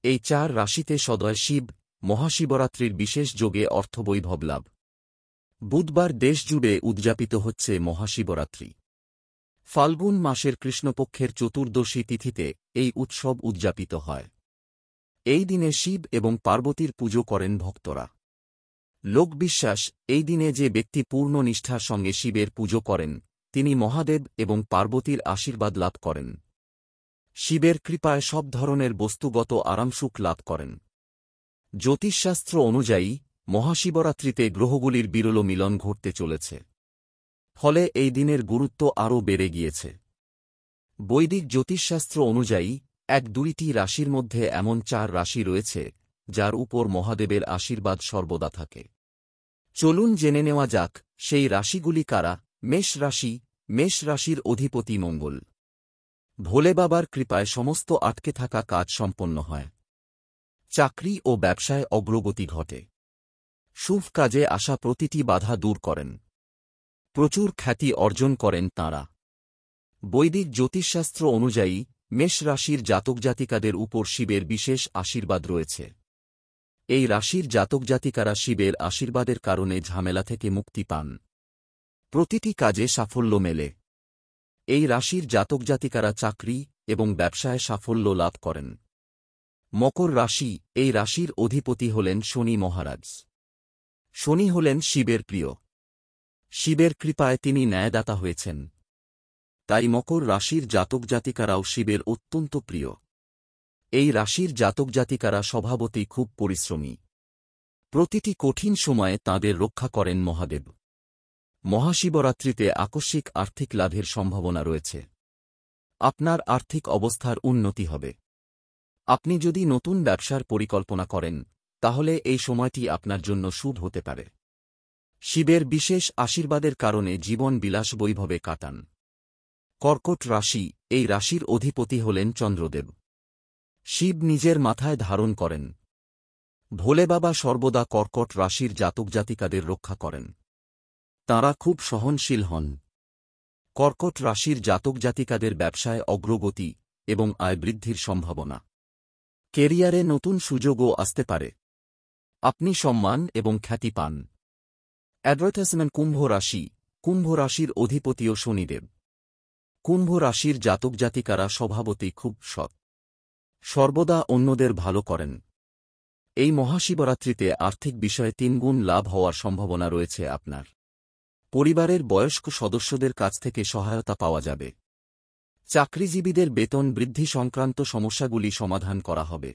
এই 4 রাশিতে সদয় শিব, মহাশিবরাত্রির বিশেষ যোগে অর্থবৈভব লাভ। বুধবার দেশজুড়ে উদযাপিত হচ্ছে মহাশিবরাত্রি। ফাল্গুন মাসের কৃষ্ণপক্ষের চতুর্দশী তিথিতে এই উৎসব উদযাপিত হয়। এই দিনে শিব এবং পার্বতীর পুজো করেন ভক্তরা। লোকবিশ্বাস, এই দিনে যে ব্যক্তি পূর্ণ নিষ্ঠার সঙ্গে শিবের পুজো করেন, তিনি মহাদেব এবং পার্বতীর আশীর্বাদ লাভ করেন। শিবের কৃপায় সব ধরনের বস্তুগত আরামসুখ লাভ করেন। জ্যোতিষশাস্ত্র অনুযায়ী মহাশিবরাত্রিতে গ্রহগুলির বিরল মিলন ঘটতে চলেছে। ফলে এই দিনের গুরুত্ব আরও বেড়ে গিয়েছে। বৈদিক জ্যোতিষশাস্ত্র অনুযায়ী 1-2টি রাশির মধ্যে এমন 4 রাশি রয়েছে যার উপর মহাদেবের আশীর্বাদ সর্বদা থাকে। চলুন জেনে নেওয়া যাক সেই রাশিগুলি কারা। মেষ রাশি। মেষ রাশির অধিপতি মঙ্গল। ভোলে বাবার কৃপায় সমস্ত আটকে থাকা কাজ সম্পন্ন হয়। চাকরি ও ব্যবসায় অগ্রগতি ঘটে। শুভ কাজে আসা প্রতিটি বাধা দূর করেন। প্রচুর খ্যাতি অর্জন করেন তাঁরা। বৈদিক জ্যোতিষশাস্ত্র অনুযায়ী মেষ রাশির জাতকজাতিকাদের উপর শিবের বিশেষ আশীর্বাদ রয়েছে। এই রাশির জাতকজাতিকারা শিবের আশীর্বাদের কারণে ঝামেলা থেকে মুক্তি পান। প্রতিটি কাজে সাফল্য মেলে। এই রাশির জাতকজাতিকারা চাকরি এবং ব্যবসায় সাফল্য লাভ করেন। মকর রাশি। এই রাশির অধিপতি হলেন শনি মহারাজ। শনি হলেন শিবের প্রিয়। শিবের কৃপায় তিনি ন্যায়দাতা হয়েছেন। তাই মকর রাশির জাতকজাতিকারাও শিবের অত্যন্ত প্রিয়। এই রাশির জাতকজাতিকারা স্বভাবতই খুব পরিশ্রমী। প্রতিটি কঠিন সময়ে তাঁদের রক্ষা করেন মহাদেব। মহাশিবরাত্রিতে আকস্মিক আর্থিক লাভের সম্ভাবনা রয়েছে। আপনার আর্থিক অবস্থার উন্নতি হবে। আপনি যদি নতুন ব্যবসার পরিকল্পনা করেন, তাহলে এই সময়টি আপনার জন্য শুভ হতে পারে। শিবের বিশেষ আশীর্বাদের কারণে জীবন বিলাস বৈভবে কাটান। কর্কট রাশি। এই রাশির অধিপতি হলেন চন্দ্রদেব। শিব নিজের মাথায় ধারণ করেন। ভোলে বাবা সর্বদা কর্কট রাশির জাতকজাতিকাদের রক্ষা করেন। তাঁরা খুব সহনশীল হন। কর্কট রাশির জাতকজাতিকাদের ব্যবসায় অগ্রগতি এবং আয় বৃদ্ধির সম্ভাবনা। কেরিয়ারে নতুন সুযোগও আসতে পারে। আপনি সম্মান এবং খ্যাতি পান। অ্যাডভার্টাইজমেন্ট। কুম্ভ রাশি। কুম্ভ রাশির অধিপতিও শনিদেব। কুম্ভ রাশির জাতকজাতিকারা স্বভাবতই খুব সৎ। সর্বদা অন্যদের ভালো করেন। এই মহাশিবরাত্রিতে আর্থিক বিষয়ে 3 গুণ লাভ হওয়ার সম্ভাবনা রয়েছে আপনার। পরিবারের বয়স্ক সদস্যদের কাছ থেকে সহায়তা পাওয়া যাবে। চাকরিজীবীদের বেতন বৃদ্ধি সংক্রান্ত সমস্যাগুলি সমাধান করা হবে।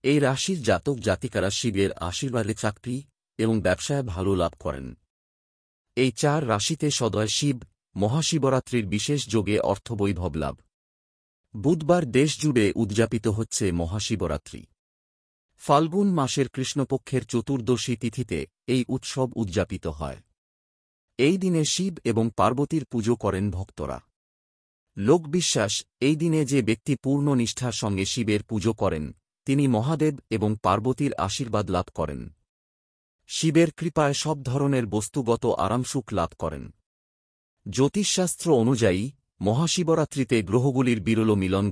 এই রাশির জাতক জাতিকারা শিবের আশীর্বাদে চাকরি এবং ব্যবসায় ভালো লাভ করেন। এই 4 রাশিতে সদয় শিব, মহাশিবরাত্রির বিশেষ যোগে অর্থবৈভব লাভ। বুধবার দেশজুড়ে উদযাপিত হচ্ছে মহাশিবরাত্রি। ফাল্গুন মাসের কৃষ্ণপক্ষের চতুর্দশী তিথিতে এই উৎসব উদযাপিত হয়। এই দিনে শিব এবং পার্বতীর পুজো করেন ভক্তরা। লোকবিশ্বাস, এই দিনে যে ব্যক্তি পূর্ণ নিষ্ঠার সঙ্গে শিবের পুজো করেন, তিনি মহাদেব এবং পার্বতীর আশীর্বাদ লাভ করেন। শিবের কৃপায় সব ধরনের বস্তুগত আরামসুখ লাভ করেন। জ্যোতিষশাস্ত্র অনুযায়ী মহাশিবরাত্রিতে গ্রহগুলির বিরল মিলন